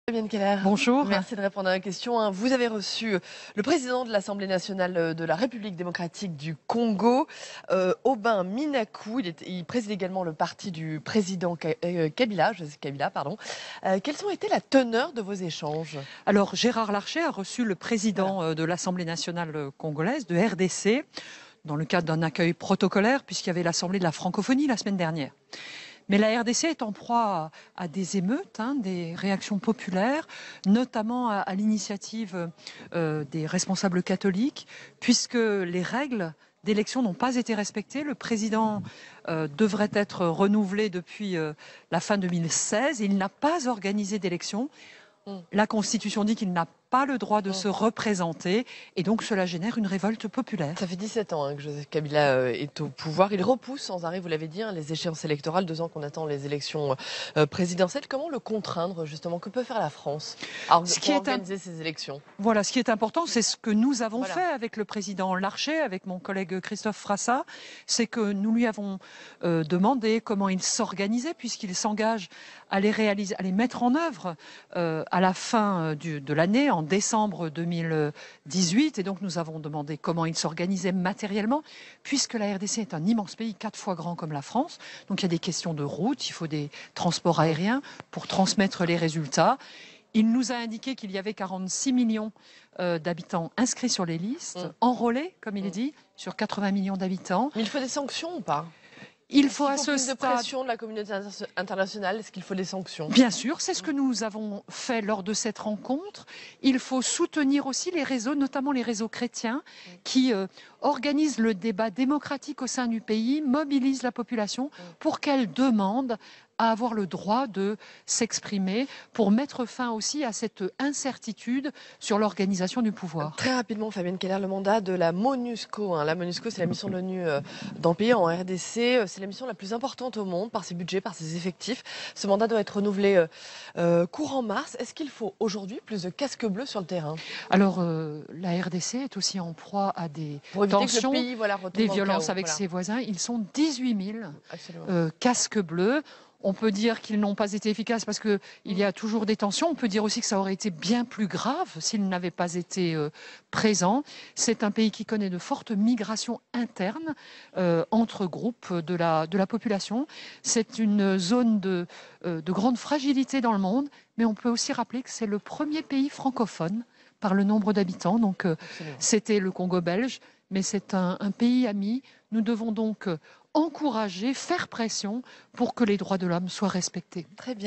Fabienne Keller. Bonjour. Merci de répondre à la question. Vous avez reçu le président de l'Assemblée nationale de la République démocratique du Congo, Aubin Minaku. Il préside également le parti du président Kabila, Joseph Kabila, pardon. Quelles ont été la teneur de vos échanges? Alors, Gérard Larcher a reçu le président de l'Assemblée nationale congolaise, de RDC, dans le cadre d'un accueil protocolaire, puisqu'il y avait l'Assemblée de la francophonie la semaine dernière. Mais la RDC est en proie à des émeutes, des réactions populaires, notamment à l'initiative des responsables catholiques, puisque les règles d'élection n'ont pas été respectées. Le président devrait être renouvelé depuis la fin 2016. Il n'a pas organisé d'élection. La Constitution dit qu'il n'a pas le droit de se représenter et donc cela génère une révolte populaire. Ça fait 17 ans que Joseph Kabila est au pouvoir. Il repousse sans arrêt, vous l'avez dit, les échéances électorales, 2 ans qu'on attend les élections présidentielles. Comment le contraindre justement? Que peut faire la France pour organiser ces élections? Voilà, ce qui est important, c'est ce que nous avons fait avec le président Larcher, avec mon collègue Christophe Frassa, c'est que nous lui avons demandé comment il s'organisait puisqu'il s'engage à les mettre en œuvre à la fin de l'année, en décembre 2018. Et donc nous avons demandé comment il s'organisait matériellement, puisque la RDC est un immense pays, 4 fois grand comme la France. Donc il y a des questions de route, il faut des transports aériens pour transmettre les résultats. Il nous a indiqué qu'il y avait 46 millions d'habitants inscrits sur les listes, enrôlés, comme il est dit, sur 80 millions d'habitants. Mais il faut des sanctions ou pas? Il faut à ce plus stade de pression de la communauté internationale. Est-ce qu'il faut des sanctions? Bien sûr, c'est ce que nous avons fait lors de cette rencontre. Il faut soutenir aussi les réseaux, notamment les réseaux chrétiens, qui organisent le débat démocratique au sein du pays, mobilisent la population pour qu'elle demande à avoir le droit de s'exprimer, pour mettre fin aussi à cette incertitude sur l'organisation du pouvoir. Très rapidement, Fabienne Keller, le mandat de la MONUSCO. La MONUSCO, c'est la mission de l'ONU dans le pays, en RDC. C'est la mission la plus importante au monde par ses budgets, par ses effectifs. Ce mandat doit être renouvelé courant mars. Est-ce qu'il faut aujourd'hui plus de casques bleus sur le terrain? Alors, la RDC est aussi en proie à des tensions, que le pays, des violences avec ses voisins. Ils sont 18 000 casques bleus. On peut dire qu'ils n'ont pas été efficaces parce qu'il y a toujours des tensions. On peut dire aussi que ça aurait été bien plus grave s'ils n'avaient pas été présents. C'est un pays qui connaît de fortes migrations internes entre groupes de la population. C'est une zone de grande fragilité dans le monde, mais on peut aussi rappeler que c'est le premier pays francophone par le nombre d'habitants. Donc c'était le Congo belge, mais c'est un pays ami. Nous devons donc encourager, faire pression pour que les droits de l'homme soient respectés. Très bien.